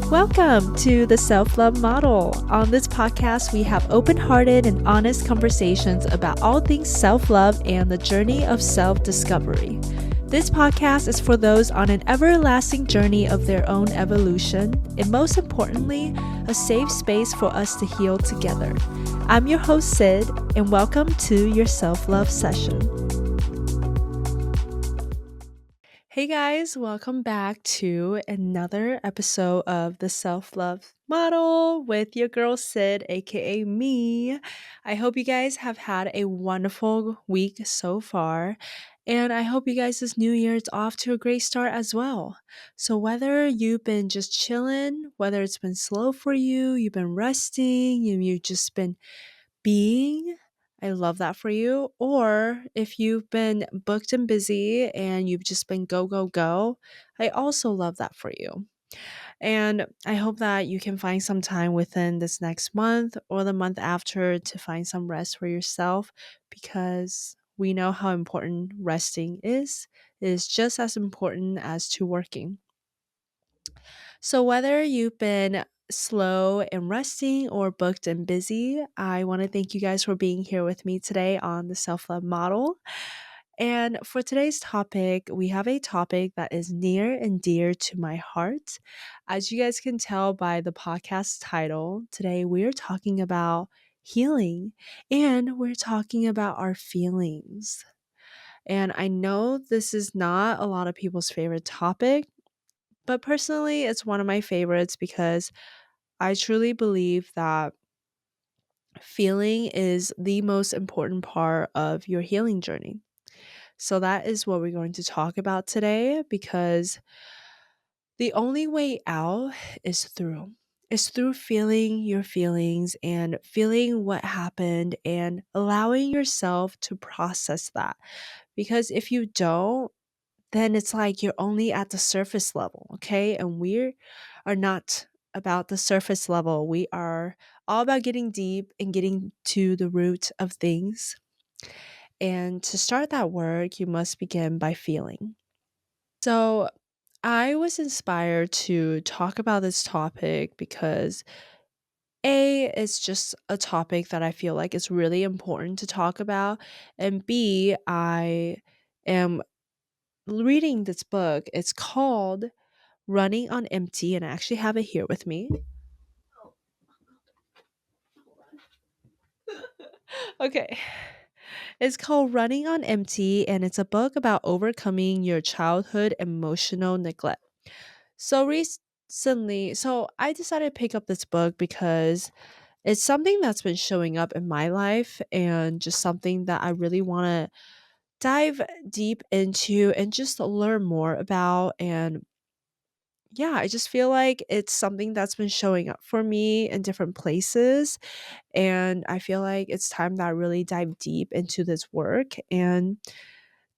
Welcome to the Self Love Model. On this podcast, we have open hearted and honest conversations about all things self love and the journey of self discovery. This podcast is for those on an everlasting journey of their own evolution, and most importantly, a safe space for us to heal together. I'm your host, Sid, and welcome to your self love session. Hey guys, welcome back to another episode of the Self Love Model with your girl Sid, aka me. I hope you guys have had a wonderful week so far, and I hope you guys this new year is off to a great start as well. So, whether you've been just chilling, whether it's been slow for you, you've been resting, you've just been being, I love that for you. Or if you've been booked and busy and you've just been go, go, go, I also love that for you. And I hope that you can find some time within this next month or the month after to find some rest for yourself because we know how important resting is. It is just as important as to working. So, whether you've been slow and resting or booked and busy, I want to thank you guys for being here with me today on the Self Love Model. And for today's topic, we have a topic that is near and dear to my heart. As you guys can tell by the podcast title, today we are talking about healing and we're talking about our feelings. And I know this is not a lot of people's favorite topic, but personally, it's one of my favorites because I truly believe that feeling is the most important part of your healing journey. So, that is what we're going to talk about today because the only way out is through. It's through feeling your feelings and feeling what happened and allowing yourself to process that. Because if you don't, then it's like you're only at the surface level, okay? And we are not about the surface level. We are all about getting deep and getting to the root of things. And to start that work, you must begin by feeling. So, I was inspired to talk about this topic because A, it's just a topic that I feel like is really important to talk about. And B, I am reading this book. It's called Running on Empty, and I actually have it here with me. Okay. It's called Running on Empty, and it's a book about overcoming your childhood emotional neglect. So recently, I decided to pick up this book because it's something that's been showing up in my life and just something that I really want to dive deep into and just learn more about. And yeah, I just feel like it's something that's been showing up for me in different places. And I feel like it's time that I really dive deep into this work and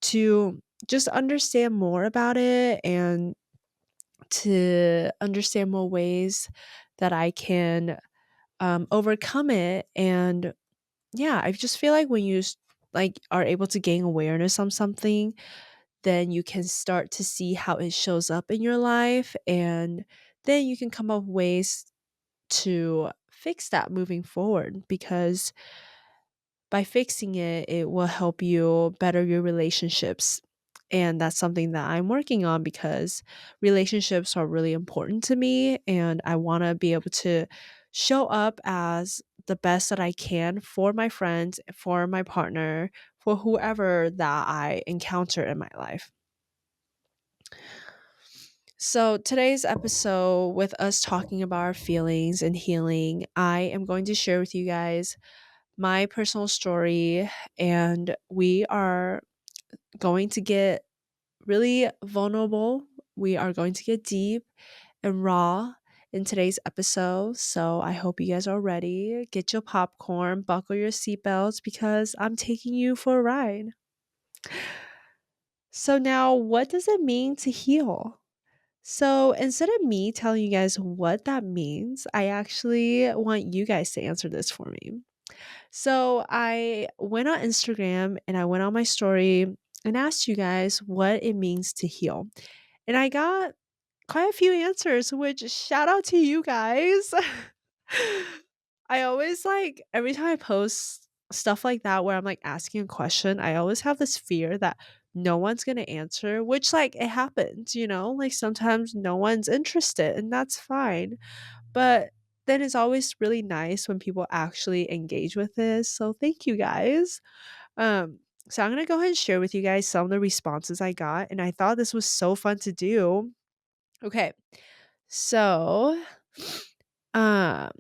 to just understand more about it and to understand more ways that I can overcome it. And yeah, I just feel like when like are able to gain awareness on something, then you can start to see how it shows up in your life, and then you can come up with ways to fix that moving forward because by fixing it, it will help you better your relationships. And that's something that I'm working on because relationships are really important to me. And I want to be able to show up as the best that I can for my friends, for my partner, for whoever that I encounter in my life. So, today's episode, with us talking about our feelings and healing, I am going to share with you guys my personal story, and we are going to get really vulnerable. We are going to get deep and raw in today's episode. So I hope you guys are ready. Get your popcorn, buckle your seatbelts because I'm taking you for a ride. So, now what does it mean to heal? So, instead of me telling you guys what that means, I actually want you guys to answer this for me. So I went on Instagram and I went on my story and asked you guys what it means to heal. And I got quite a few answers, which shout out to you guys. I always like every time I post stuff like that where I'm like asking a question, I always have this fear that no one's going to answer, which like it happens, like sometimes no one's interested and that's fine. But then it's always really nice when people actually engage with this. So thank you guys. Um so I'm going to go ahead and share with you guys some of the responses I got and I thought this was so fun to do. Okay. So, um,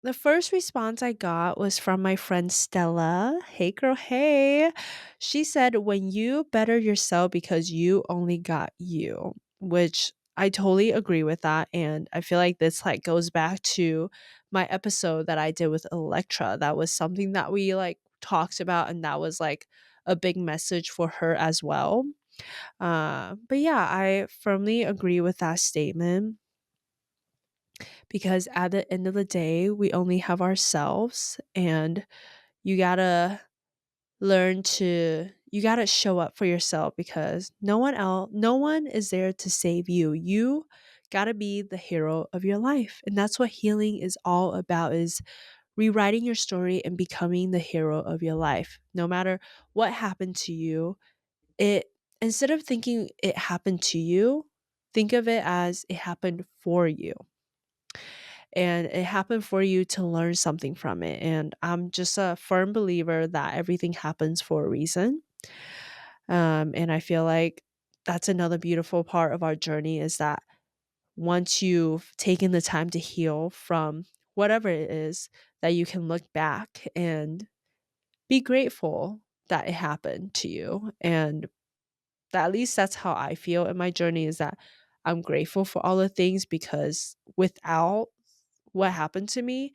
the first response I got was from my friend Stella. Hey, girl, hey. She said, when you better yourself because you only got you, which I totally agree with that. And I feel like this like goes back to my episode that I did with Electra. That was something that we like talked about, and that was like a big message for her as well. But yeah, I firmly agree with that statement because at the end of the day, we only have ourselves, and you gotta you gotta show up for yourself because no one is there to save you. You gotta be the hero of your life. And that's what healing is all about, is rewriting your story and becoming the hero of your life. No matter what happened to you, it instead of thinking it happened to you, think of it as it happened for you, and it happened for you to learn something from it. And I'm just a firm believer that everything happens for a reason. And I feel like that's another beautiful part of our journey, is that once you've taken the time to heal from whatever it is, that you can look back and be grateful that it happened to you. And that, at least that's how I feel in my journey, is that I'm grateful for all the things, because without what happened to me,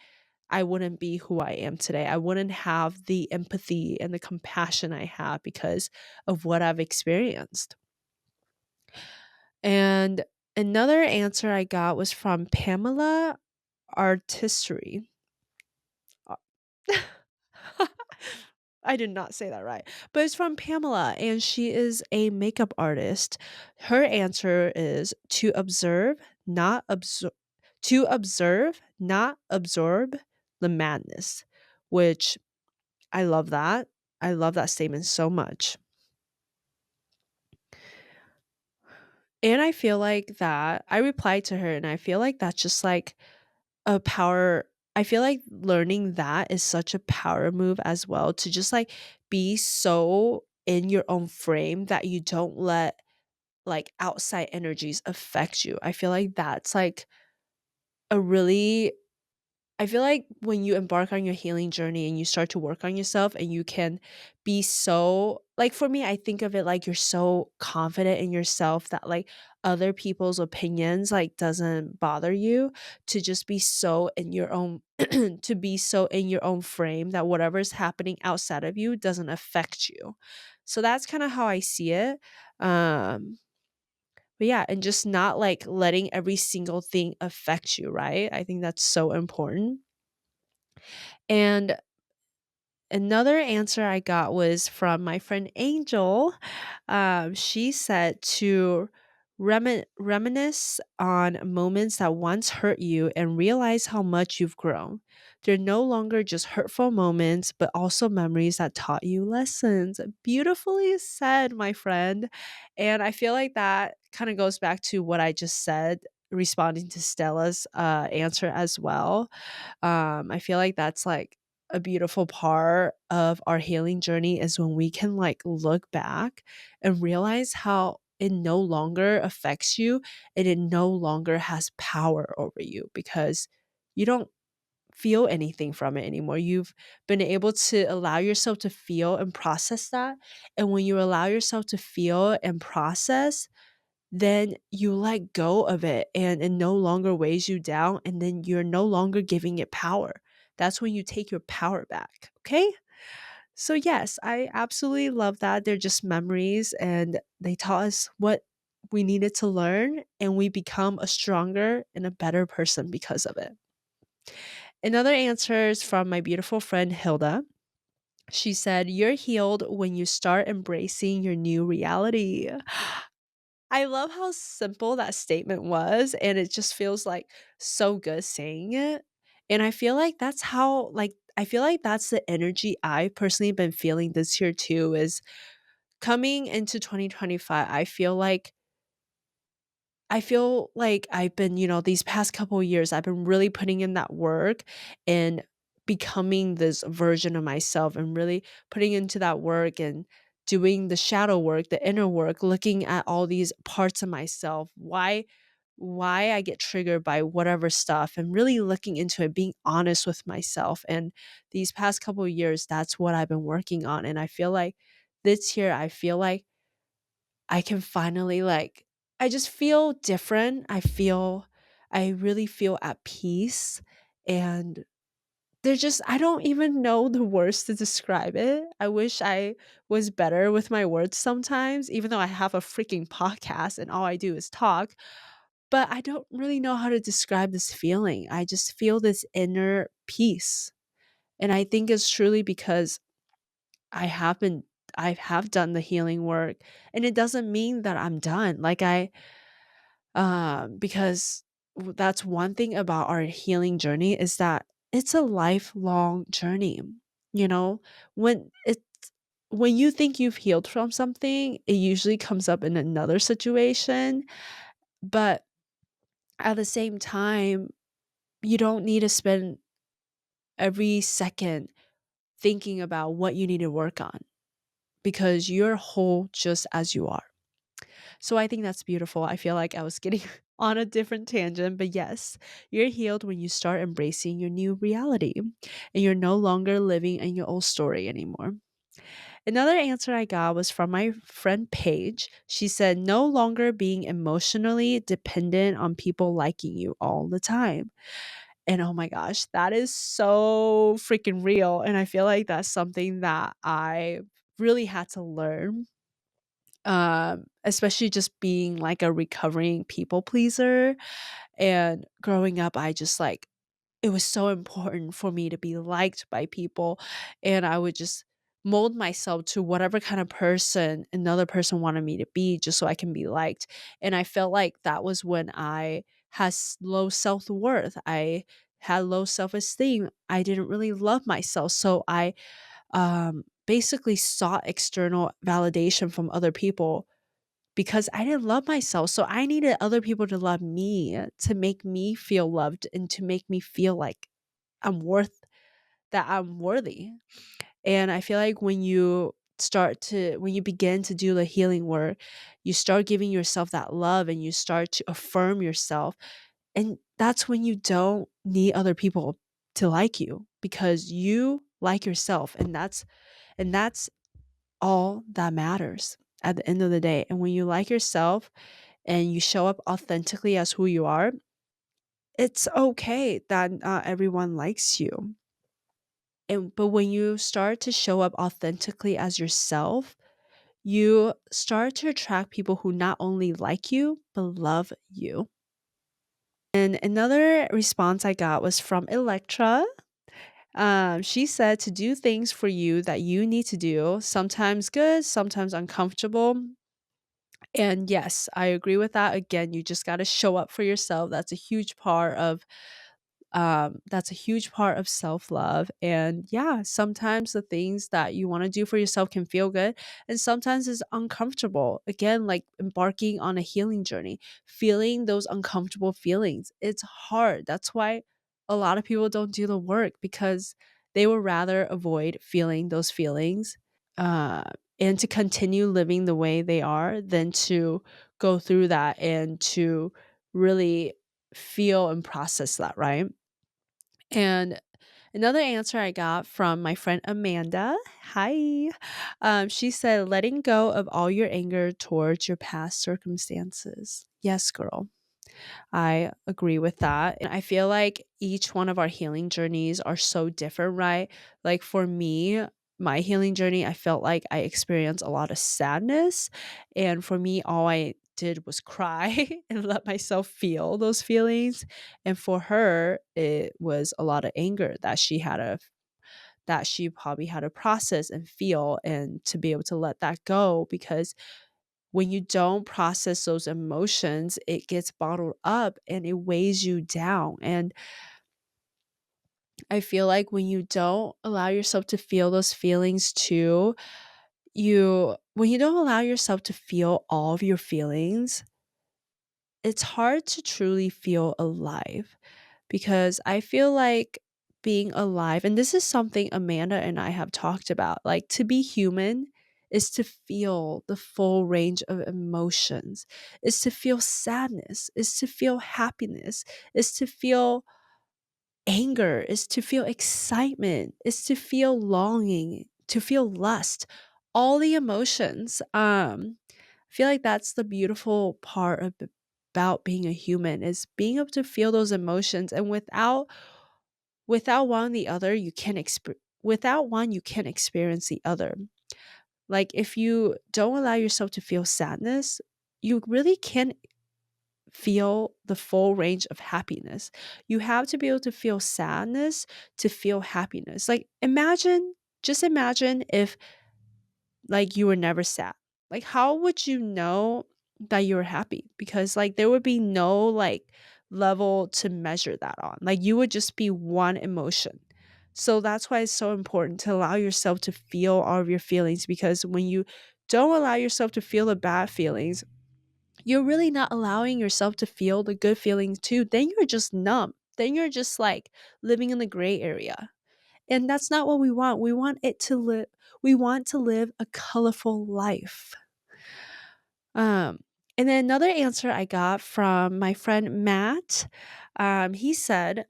I wouldn't be who I am today. I wouldn't have the empathy and the compassion I have because of what I've experienced. And another answer I got was from Pamela Artistry. Uh, I did not say that right, but it's from Pamela, and she is a makeup artist. Her answer is to observe, not absorb the madness, which I love that. I love that statement so much. And I feel like that I replied to her, and I feel like that's just like a power. I feel like learning that is such a power move as well, to just like be so in your own frame that you don't let like outside energies affect you. I feel like that's like a really I feel like when you embark on your healing journey and you start to work on yourself, and you can be so, like, for me, I think of it like you're so confident in yourself that like other people's opinions like doesn't bother you, to just be so in your own to be so in your own frame that whatever's happening outside of you doesn't affect you. So that's kind of how I see it. Um but yeah, and just not like letting every single thing affect you, right? I think that's so important. And another answer I got was from my friend Angel. She said to reminisce on moments that once hurt you and realize how much you've grown. They're no longer just hurtful moments, but also memories that taught you lessons. Beautifully said, my friend. And I feel like that kind of goes back to what I just said, responding to Stella's answer as well. I feel like that's like a beautiful part of our healing journey, is when we can like look back and realize how it no longer affects you, and it no longer has power over you, because you don't feel anything from it anymore. You've been able to allow yourself to feel and process that. And when you allow yourself to feel and process, then you let go of it, and it no longer weighs you down, and then you're no longer giving it power. That's when you take your power back. Okay? So yes, I absolutely love that. They're just memories, and they taught us what we needed to learn, and we become a stronger and a better person because of it. Another answer is from my beautiful friend Hilda. She said, "You're healed when you start embracing your new reality." I love how simple that statement was, and it just feels, like, so good saying it, and I feel like that's how like, I feel like that's the energy I personally been feeling this year too, is coming into 2025, I feel like I've been, these past couple years, I've been really putting in that work and becoming this version of myself and really putting into that work and doing the shadow work, the inner work, looking at all these parts of myself, why I get triggered by whatever stuff and really looking into it, being honest with myself. And these past couple of years, that's what I've been working on. And I feel like this year, I feel like I can finally I just feel different. I really feel at peace, and I don't even know the words to describe it. I wish I was better with my words sometimes, even though I have a freaking podcast and all I do is talk, but I don't really know how to describe this feeling. I just feel this inner peace. And I think it's truly because I have been I have done the healing work, and it doesn't mean that I'm done. Because that's one thing about our healing journey is that it's a lifelong journey. You know, when it's when you think you've healed from something, it usually comes up in another situation, but at the same time, you don't need to spend every second thinking about what you need to work on because you're whole just as you are. So I think that's beautiful. I feel like I was getting on a different tangent, but yes, you're healed when you start embracing your new reality and you're no longer living in your old story anymore. Another answer I got was from my friend Paige. She said, no longer being emotionally dependent on people liking you all the time. And oh my gosh, that is so freaking real. And I feel like that's something that I really had to learn, especially just being like a recovering people pleaser. And growing up, I just it was so important for me to be liked by people. And I would just mold myself to whatever kind of person another person wanted me to be just so I can be liked. And I felt like that was when I had low self worth. I had low self esteem. I didn't really love myself. So I basically sought external validation from other people because I didn't love myself. So I needed other people to love me to make me feel loved and to make me feel like I'm worth that I'm worthy. And I feel like when you begin to do the healing work, you start giving yourself that love and you start to affirm yourself. And that's when you don't need other people to like you because you like yourself, and that's all that matters at the end of the day. And when you like yourself and you show up authentically as who you are, it's okay that not everyone likes you. But when you start to show up authentically as yourself, you start to attract people who not only like you, but love you. And another response I got was from Electra. She said to do things for you that you need to do, sometimes good, sometimes uncomfortable. And yes, I agree with that. Again, you just got to show up for yourself. That's a huge part of self-love. And yeah, sometimes the things that you want to do for yourself can feel good and sometimes it's uncomfortable. Again, like embarking on a healing journey, feeling those uncomfortable feelings. It's hard. That's why a lot of people don't do the work because they would rather avoid feeling those feelings, uh, and to continue living the way they are than to go through that and to really feel and process that, right? And another answer I got from my friend Amanda, hi, she said, letting go of all your anger towards your past circumstances. Yes, girl. I agree with that. And I feel like each one of our healing journeys are so different, right? Like for me, my healing journey, I felt like I experienced a lot of sadness. And for me, all I did was cry and let myself feel those feelings. And for her, it was a lot of anger that she probably had to process and feel and to be able to let that go because when you don't process those emotions, it gets bottled up and it weighs you down. And I feel like when you don't allow yourself to feel those feelings too, when you don't allow yourself to feel all of your feelings, it's hard to truly feel alive, because I feel like being alive, and this is something Amanda and I have talked about, like to be human is to feel the full range of emotions, is to feel sadness, is to feel happiness, is to feel anger, is to feel excitement, is to feel longing, to feel lust, all the emotions. I feel like that's the beautiful part about being a human, is being able to feel those emotions, and without one the other, you can't without one you can't experience the other. Like if you don't allow yourself to feel sadness, you really can't feel the full range of happiness. You have to be able to feel sadness to feel happiness. Like just imagine if like you were never sad. Like how would you know that you were happy? Because like there would be no like level to measure that on. Like you would just be one emotion. So that's why it's so important to allow yourself to feel all of your feelings, because when you don't allow yourself to feel the bad feelings, you're really not allowing yourself to feel the good feelings too. Then you're just numb. Then you're just like living in the gray area. And that's not what we want. We want to live a colorful life. Um and then another answer I got from my friend Matt, he said,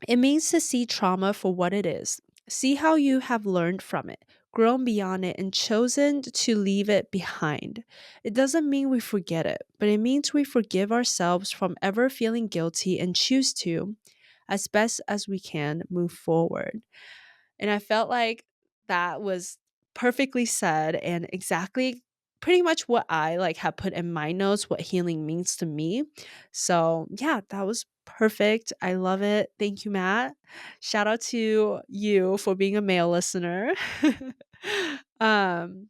it means to see trauma for what it is. See how you have learned from it, grown beyond it, and chosen to leave it behind. It doesn't mean we forget it, but it means we forgive ourselves from ever feeling guilty and choose to, as best as we can, move forward. And I felt like that was perfectly said and exactly pretty much what I like have put in my notes, what healing means to me. So yeah, that was perfect. I love it. Thank you, Matt. Shout out to you for being a male listener. um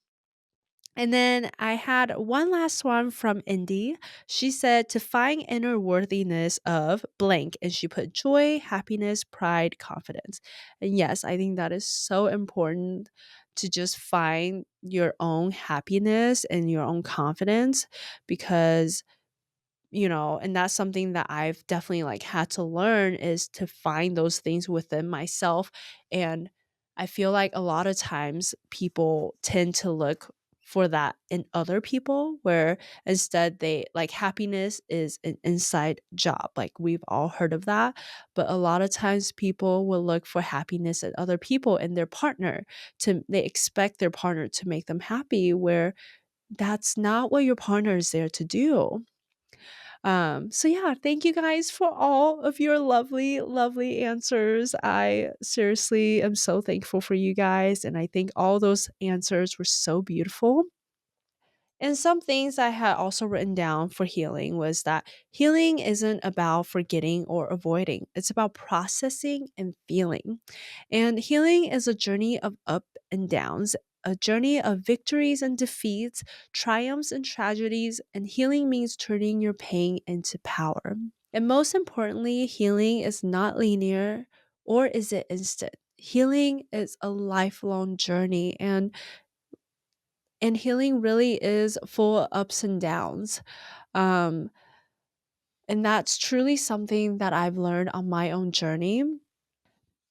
and then I had one last one from Indy. She said to find inner worthiness of blank, and she put joy, happiness, pride, confidence. And yes, I think that is so important to just find your own happiness and your own confidence, because and that's something that I've definitely like had to learn, is to find those things within myself. And I feel like a lot of times people tend to look for that in other people, where instead they like happiness is an inside job. Like we've all heard of that. But a lot of times people will look for happiness in other people and their partner, they expect their partner to make them happy, where that's not what your partner is there to do. So yeah, thank you guys for all of your lovely, lovely answers. I seriously am so thankful for you guys, and I think all those answers were so beautiful. And some things I had also written down for healing was that healing isn't about forgetting or avoiding. It's about processing and feeling. And healing is a journey of up and downs, a journey of victories and defeats, triumphs and tragedies, and healing means turning your pain into power. And most importantly, healing is not linear, or is it instant? Healing is a lifelong journey, and healing really is full of ups and downs. Um, and that's truly something that I've learned on my own journey.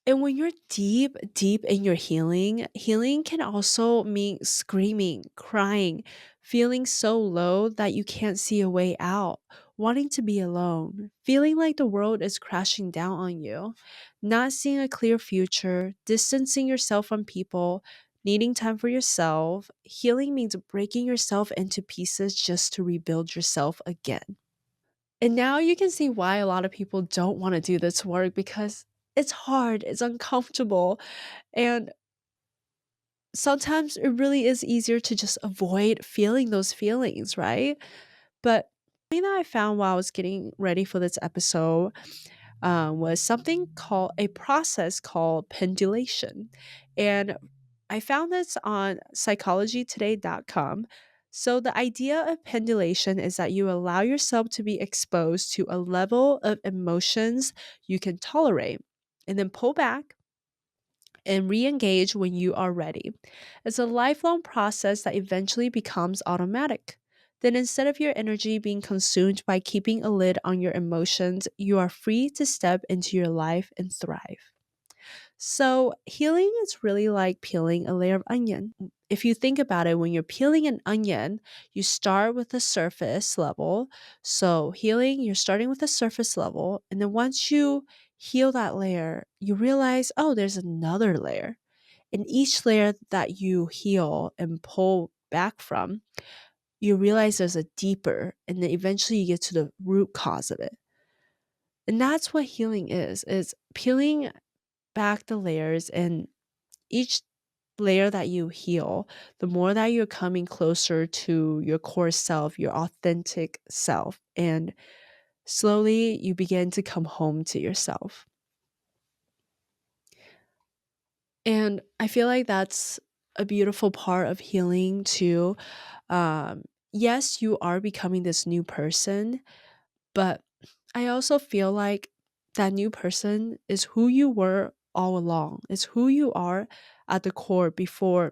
And when you're deep, deep in your healing, healing can also mean screaming, crying, feeling so low that you can't see a way out, wanting to be alone, feeling like the world is crashing down on you, not seeing a clear future, distancing yourself from people, needing time for yourself. Healing means breaking yourself into pieces just to rebuild yourself again. And now you can see why a lot of people don't want to do this work, because it's hard, it's uncomfortable, and sometimes it really is easier to just avoid feeling those feelings, right? But something that I found while I was getting ready for this episode was something called a process called pendulation. And I found this on psychologytoday.com. So, the idea of pendulation is that you allow yourself to be exposed to a level of emotions you can tolerate and then pull back and re engage when you are ready. It's a lifelong process that eventually becomes automatic. Then, instead of your energy being consumed by keeping a lid on your emotions, you are free to step into your life and thrive. So, healing is really like peeling a layer of onion. If you think about it, when you're peeling an onion, you start with the surface level. So, healing, you're starting with the surface level. And then once you heal that layer, you realize, oh, there's another layer. And each layer that you heal and pull back from, you realize there's a deeper, and then eventually you get to the root cause of it. And that's what healing is peeling back the layers, and each layer that you heal, the more that you're coming closer to your core self, your authentic self, and slowly you begin to come home to yourself. And I feel like that's a beautiful part of healing too. Yes, you are becoming this new person, but I also feel like that new person is who you were all along. It's who you are at the core before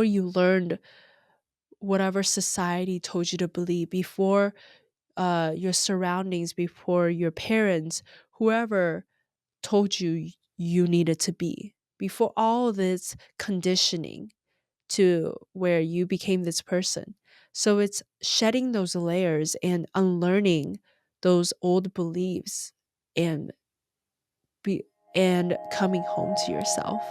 you learned whatever society told you to believe, before your surroundings, before your parents, whoever told you you needed to be, before all this conditioning to where you became this person. So it's shedding those layers and unlearning those old beliefs and be and coming home to yourself.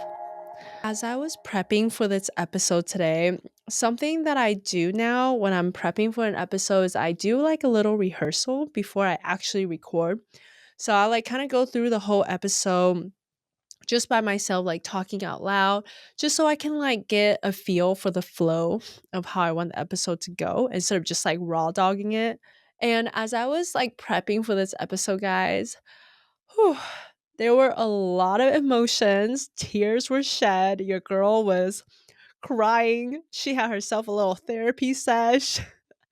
As I was prepping for this episode today, something that I do now when I'm prepping for an episode is I do like a little rehearsal before I actually record. So I like kind of go through the whole episode just by myself, like talking out loud, just so I can like get a feel for the flow of how I want the episode to go instead of just like raw dogging it. And as I was like prepping for this episode, guys, whew, there were a lot of emotions. Tears were shed. Your girl was crying. She had herself a little therapy sesh.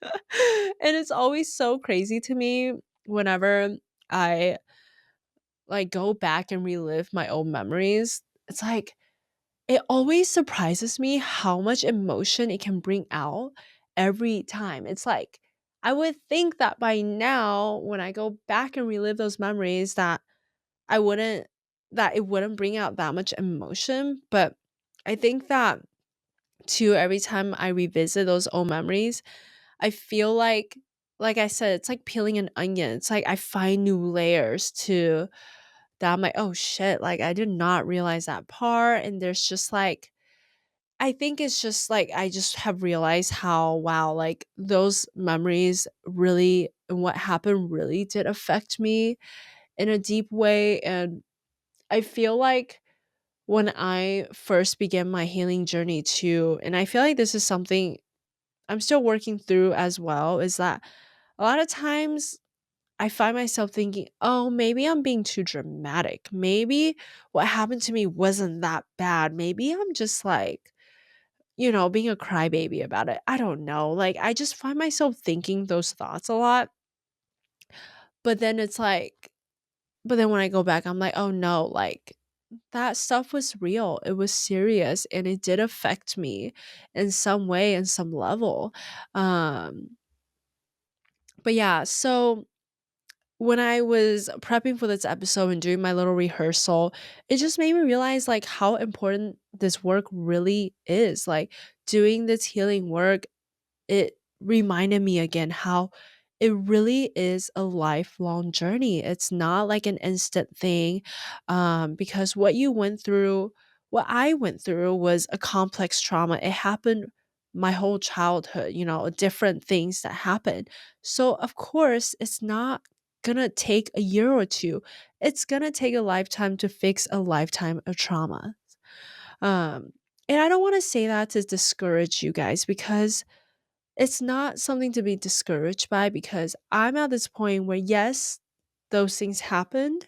And it's always so crazy to me whenever I like go back and relive my old memories. It's like it always surprises me how much emotion it can bring out every time. It's like I would think that by now when I go back and relive those memories I wouldn't that it wouldn't bring out that much emotion, but I think that too every time I revisit those old memories, I feel like I said, it's like peeling an onion. It's like I find new layers to that I'm like, "Oh shit, like I did not realize that part." And there's just like I think it's just like I just have realized how wow, like those memories really and what happened really did affect me in a deep way. And I feel like when I first began my healing journey too, and I feel like this is something I'm still working through as well, is that a lot of times I find myself thinking, oh, maybe I'm being too dramatic. Maybe what happened to me wasn't that bad. Maybe I'm just like, being a crybaby about it. I don't know. Like, I just find myself thinking those thoughts a lot. But then it's like, but then when I go back, I'm like, oh no, like that stuff was real. It was serious and it did affect me in some way, in some level. Um, but yeah, so when I was prepping for this episode and doing my little rehearsal, it just made me realize like how important this work really is. Like doing this healing work, it reminded me again how it really is a lifelong journey. It's not like an instant thing, because what I went through was a complex trauma. It happened my whole childhood, different things that happened. So, of course, it's not gonna take a year or two. It's gonna take a lifetime to fix a lifetime of trauma. Um, and I don't want to say that to discourage you guys because it's not something to be discouraged by because I'm at this point where, yes, those things happened,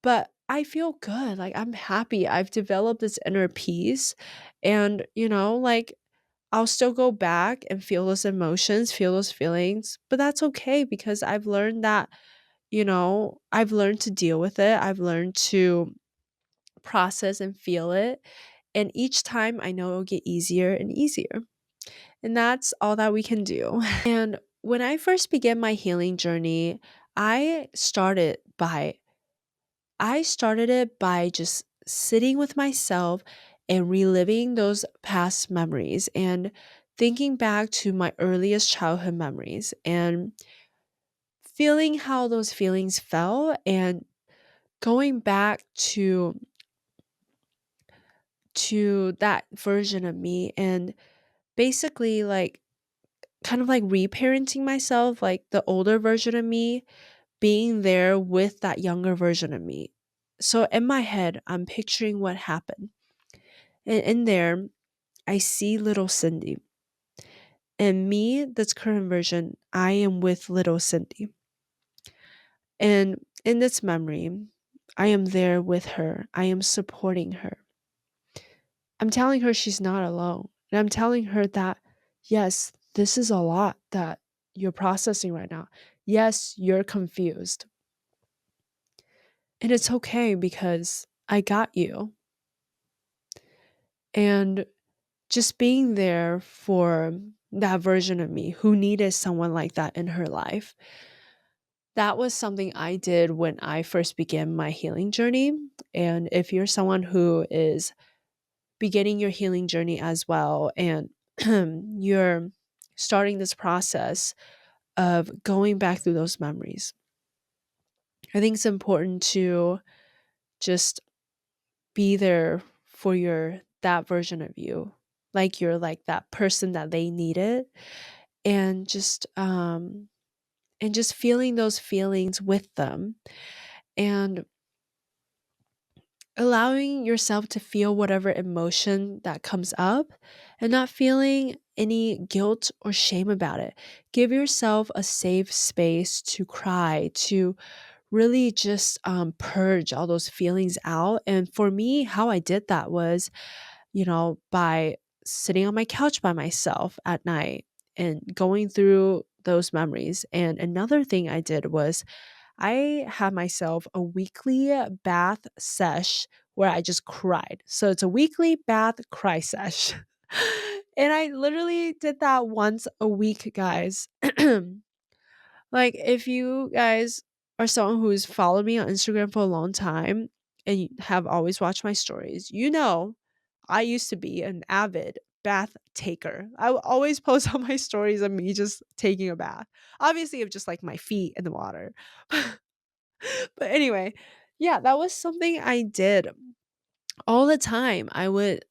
but I feel good. Like, I'm happy. I've developed this inner peace. And, like, I'll still go back and feel those emotions, feel those feelings, but that's okay because I've learned that, I've learned to deal with it. I've learned to process and feel it. And each time I know it'll get easier and easier. And that's all that we can do. And when I first began my healing journey, I started by I started it by just sitting with myself and reliving those past memories and thinking back to my earliest childhood memories and feeling how those feelings felt and going back to that version of me and basically like kind of like reparenting myself, like the older version of me being there with that younger version of me. So in my head, I'm picturing what happened. And in there, I see little Cindy. And me, this current version, I am with little Cindy. And in this memory, I am there with her. I am supporting her. I'm telling her she's not alone. And I'm telling her that, yes, this is a lot that you're processing right now. Yes, you're confused. And it's okay because I got you. And just being there for that version of me who needed someone like that in her life. That was something I did when I first began my healing journey. And if you're someone who is beginning your healing journey as well, and you're starting this process of going back through those memories, I think it's important to just be there for your that version of you, like you're like that person that they needed, and just feeling those feelings with them and allowing yourself to feel whatever emotion that comes up and not feeling any guilt or shame about it. Give yourself a safe space to cry, to really just purge all those feelings out. And for me, how I did that was, by sitting on my couch by myself at night and going through those memories. And another thing I did was I had myself a weekly bath sesh where I just cried. So it's a weekly bath cry sesh. And I literally did that once a week, guys. Like, if you guys are someone who's followed me on Instagram for a long time and you have always watched my stories, I used to be an avid bath taker. I would always post on my stories of me just taking a bath. Obviously, of just like my feet in the water. But anyway, yeah, that was something I did all the time. I would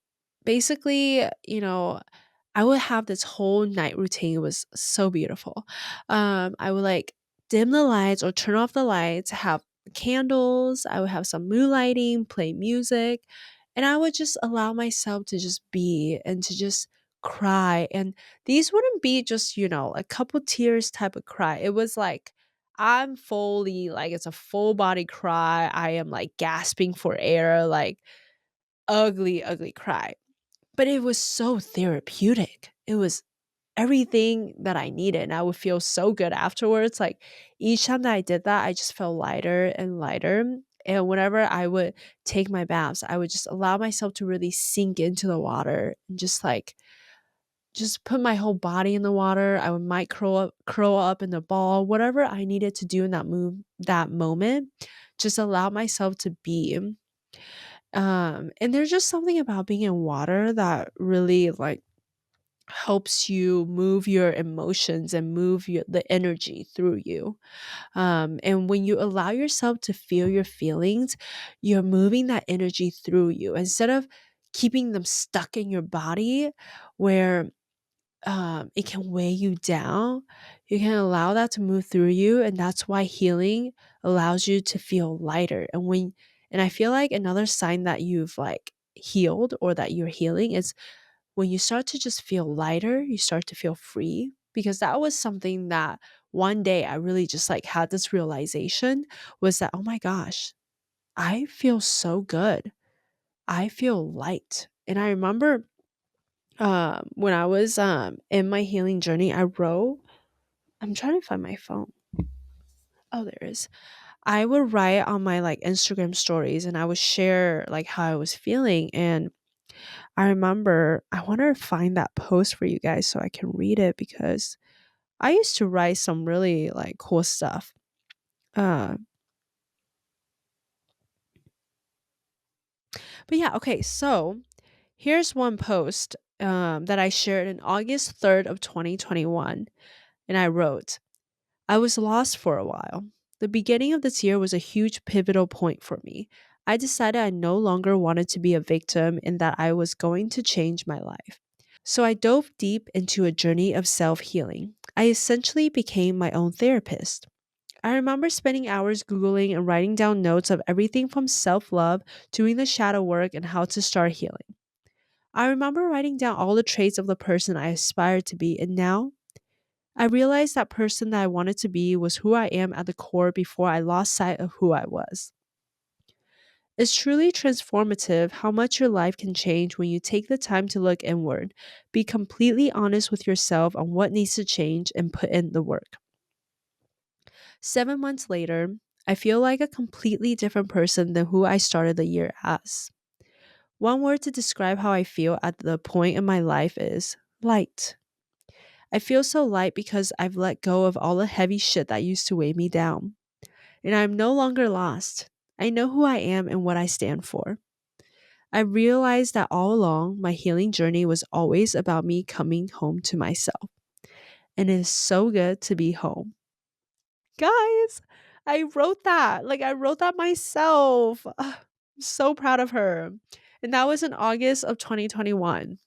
basically, I would have this whole night routine. It was so beautiful. I would like dim the lights or turn off the lights, have candles, I would have some mood lighting, play music, and I would just allow myself to just be and to just cry. And these wouldn't be just, a couple tears type of cry. It was like I'm fully like it's a full body cry. I am like gasping for air, like ugly, ugly cry. But it was so therapeutic. It was everything that I needed. And I would feel so good afterwards. Like each time that I did that, I just felt lighter and lighter. And whenever I would take my baths, I would just allow myself to really sink into the water and just put my whole body in the water. I would might curl up in the ball, whatever I needed to do in that moment. Just allow myself to be. And there's just something about being in water that really like helps you move your emotions and move the energy through you. And when you allow yourself to feel your feelings, you're moving that energy through you instead of keeping them stuck in your body where it can weigh you down. You can allow that to move through you, and that's why healing allows you to feel lighter. And I feel like another sign that you've like healed or that you're healing is when you start to just feel lighter, you start to feel free. Because that was something that one day I really just like had this realization was that, oh my gosh, I feel so good. I feel light. And I remember When I was in my healing journey, I wrote, I'm trying to find my phone. Oh, there it is. I would write on my like Instagram stories and I would share like how I was feeling. And I remember I want to find that post for you guys so I can read it because I used to write some really like cool stuff. Uh, but yeah, okay. So here's one post that I shared in August 3rd of 2021. And I wrote, I was lost for a while. The beginning of this year was a huge pivotal point for me. I decided I no longer wanted to be a victim and that I was going to change my life. So I dove deep into a journey of self healing. I essentially became my own therapist. I remember spending hours Googling and writing down notes of everything from self love, doing the shadow work, and how to start healing. I remember writing down all the traits of the person I aspired to be, and now I realized that person that I wanted to be was who I am at the core before I lost sight of who I was. It's truly transformative how much your life can change when you take the time to look inward, be completely honest with yourself on what needs to change, and put in the work. 7 months later, I feel like a completely different person than who I started the year as. One word to describe how I feel at the point in my life is light. I feel so light because I've let go of all the heavy shit that used to weigh me down. And I'm no longer lost. I know who I am and what I stand for. I realized that all along, my healing journey was always about me coming home to myself. And it is so good to be home. Guys, I wrote that. Like, I wrote that myself. Ugh, I'm so proud of her. And that was in August of 2021.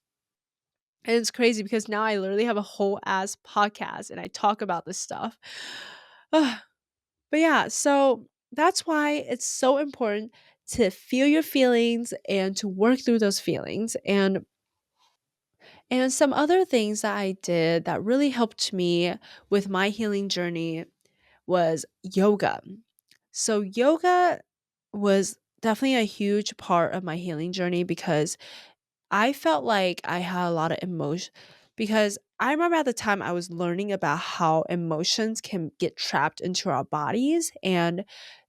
And it's crazy because now I literally have a whole ass podcast and I talk about this stuff. Ugh. But yeah, so that's why it's so important to feel your feelings and to work through those feelings. And some other things that I did that really helped me with my healing journey was yoga. So yoga was definitely a huge part of my healing journey because I felt like I had a lot of emotion because I remember at the time I was learning about how emotions can get trapped into our bodies and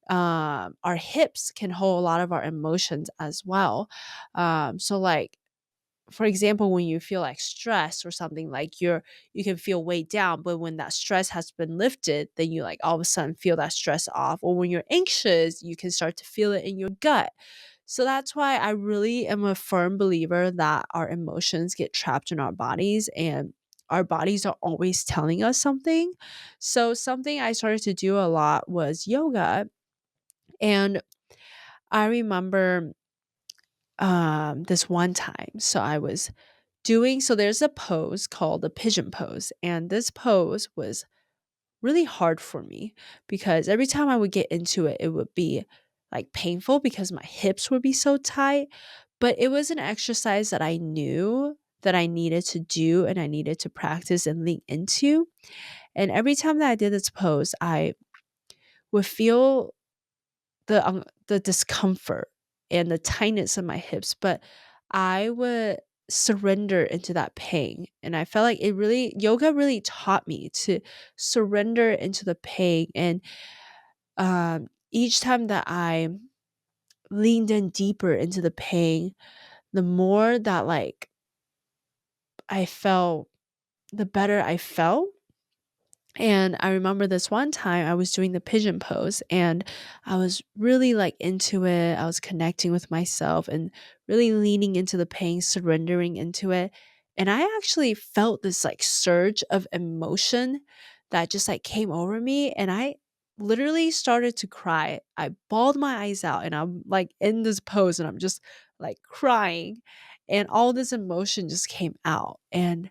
our hips can hold a lot of our emotions as well. So like for example, when you feel like stress or something like you can feel weighed down, but when that stress has been lifted, then you like all of a sudden feel that stress off. Or when you're anxious, you can start to feel it in your gut. So that's why I really am a firm believer that our emotions get trapped in our bodies and our bodies are always telling us something. So something I started to do a lot was yoga. And I remember this one time. So I was doing so there's a pose called the pigeon pose and this pose was really hard for me because every time I would get into it it would be like painful because my hips would be so tight, but it was an exercise that I knew that I needed to do and I needed to practice and lean into. And every time that I did this pose I would feel the discomfort and the tightness in my hips, but I would surrender into that pain. And I felt like it really yoga really taught me to surrender into the pain. And each time that I leaned in deeper into the pain, the more that like I felt, the better I felt. And I remember this one time I was doing the pigeon pose and I was really like into it. I was connecting with myself and really leaning into the pain, surrendering into it. And I actually felt this like surge of emotion that just like came over me. And I literally started to cry. I bawled my eyes out and I'm like in this pose and I'm just like crying. And all this emotion just came out. And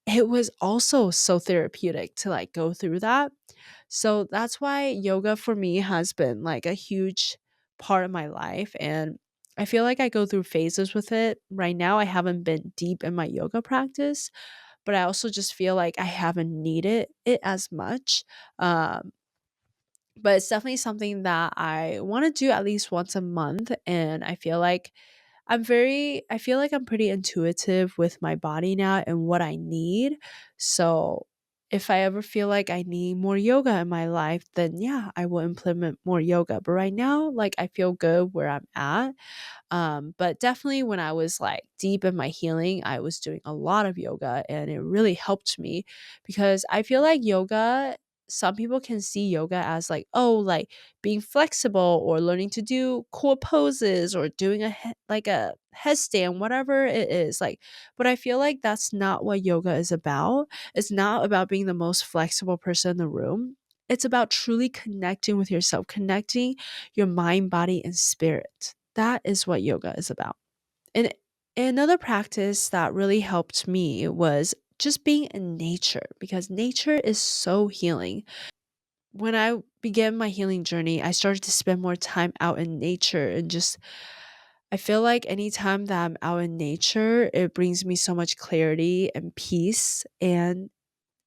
it was also so therapeutic to like go through that. So that's why yoga for me has been like a huge part of my life. And I feel like I go through phases with it. Right now, I haven't been deep in my yoga practice, but I also just feel like I haven't needed it as much. Um, but it's definitely something that I want to do at least once a month. And I feel like I feel like I'm pretty intuitive with my body now and what I need. So if I ever feel like I need more yoga in my life, then yeah, I will implement more yoga. But right now, like I feel good where I'm at. But definitely when I was like deep in my healing, I was doing a lot of yoga and it really helped me because I feel like yoga, some people can see yoga as like, oh, like being flexible or learning to do cool poses or doing like a headstand, whatever it is. Like, but I feel like that's not what yoga is about. It's not about being the most flexible person in the room. It's about truly connecting with yourself, connecting your mind, body, and spirit. That is what yoga is about. And another practice that really helped me was just being in nature because nature is so healing. When I began my healing journey, I started to spend more time out in nature and just I feel like anytime that I'm out in nature, it brings me so much clarity and peace. And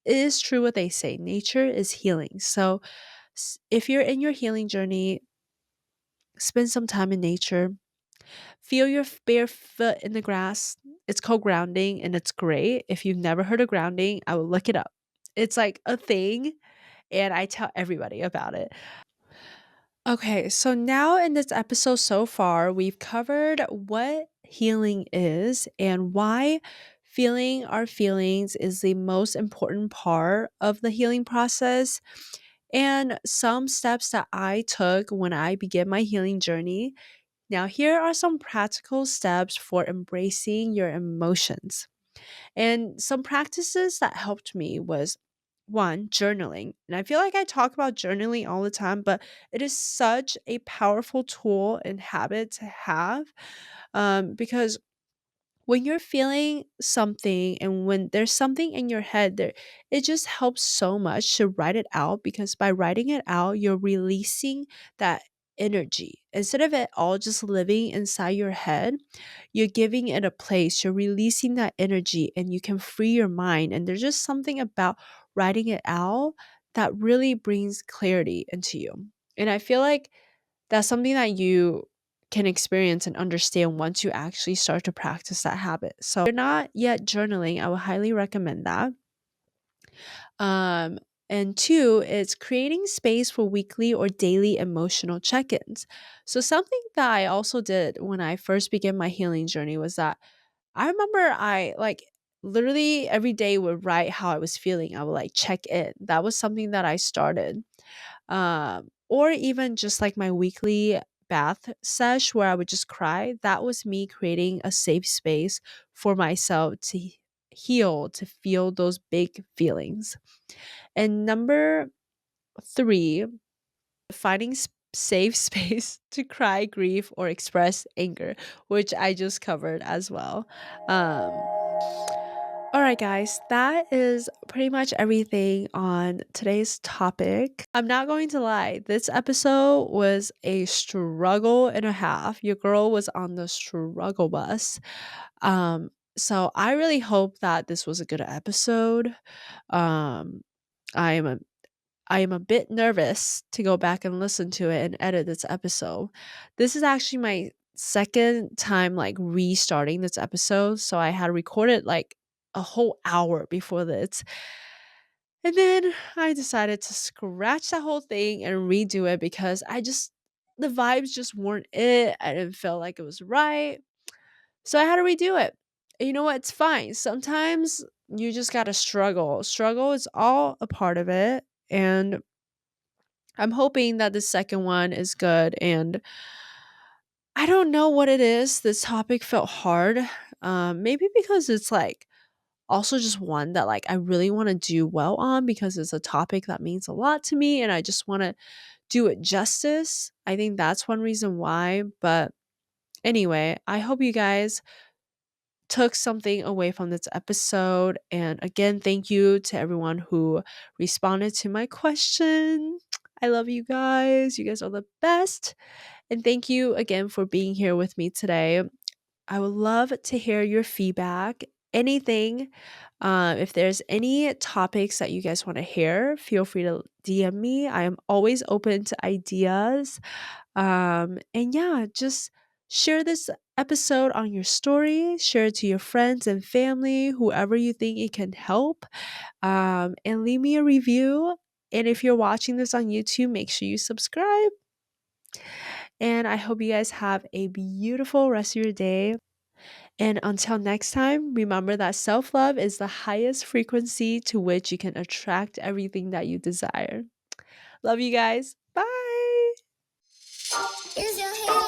it is true what they say, nature is healing. So if you're in your healing journey, spend some time in nature. Feel your bare foot in the grass. It's called grounding and it's great. If you've never heard of grounding, I will look it up. It's like a thing and I tell everybody about it. Okay, so now in this episode so far, we've covered what healing is and why feeling our feelings is the most important part of the healing process, and some steps that I took when I began my healing journey. Now, here are some practical steps for embracing your emotions. And some practices that helped me was one, journaling. And I feel like I talk about journaling all the time, but it is such a powerful tool and habit to have because when you're feeling something and when there's something in your head there, it just helps so much to write it out because by writing it out you're releasing that energy instead of it all just living inside your head. You're giving it a place, you're releasing that energy and you can free your mind, and there's just something about writing it out that really brings clarity into you. And I feel like that's something that you can experience and understand once you actually start to practice that habit. So, if you're not yet journaling, I would highly recommend that. Um, and two, it's creating space for weekly or daily emotional check ins. So, something that I also did when I first began my healing journey was that I remember I like literally every day would write how I was feeling. I would like check in. That was something that I started, or even just like my weekly bath sesh where I would just cry. That was me creating a safe space for myself to heal, to feel those big feelings. And number three, finding safe space to cry, grieve, or express anger, which I just covered as well. Um, all right, guys, that is pretty much everything on today's topic. I'm not going to lie, this episode was a struggle and a half. Your girl was on the struggle bus. So I really hope that this was a good episode. Um, I am a I am a bit nervous to go back and listen to it and edit this episode. This is actually my second time like restarting this episode. So I had recorded like a whole hour before this. And then I decided to scratch that whole thing and redo it because the vibes just weren't it. I didn't feel like it was right. So I had to redo it. And you know what? It's fine. Sometimes you just got to struggle. Struggle is all a part of it. And I'm hoping that the second one is good. And I don't know what it is. This topic felt hard. Maybe because it's like also just one that like I really want to do well on because it's a topic that means a lot to me and I just want to do it justice. I think that's one reason why. But anyway, I hope you guys took something away from this episode. And again, thank you to everyone who responded to my question. I love you guys. You guys are the best. And thank you again for being here with me today. I would love to hear your feedback. Anything. If there's any topics that you guys want to hear, feel free to DM me. I am always open to ideas. And yeah, just Share this episode on your story, share it to your friends and family, whoever you think it can help, and leave me a review. And if you're watching this on YouTube, make sure you subscribe. And I hope you guys have a beautiful rest of your day. And until next time, remember that self love is the highest frequency to which you can attract everything that you desire. Love you guys. Bye. Is your halo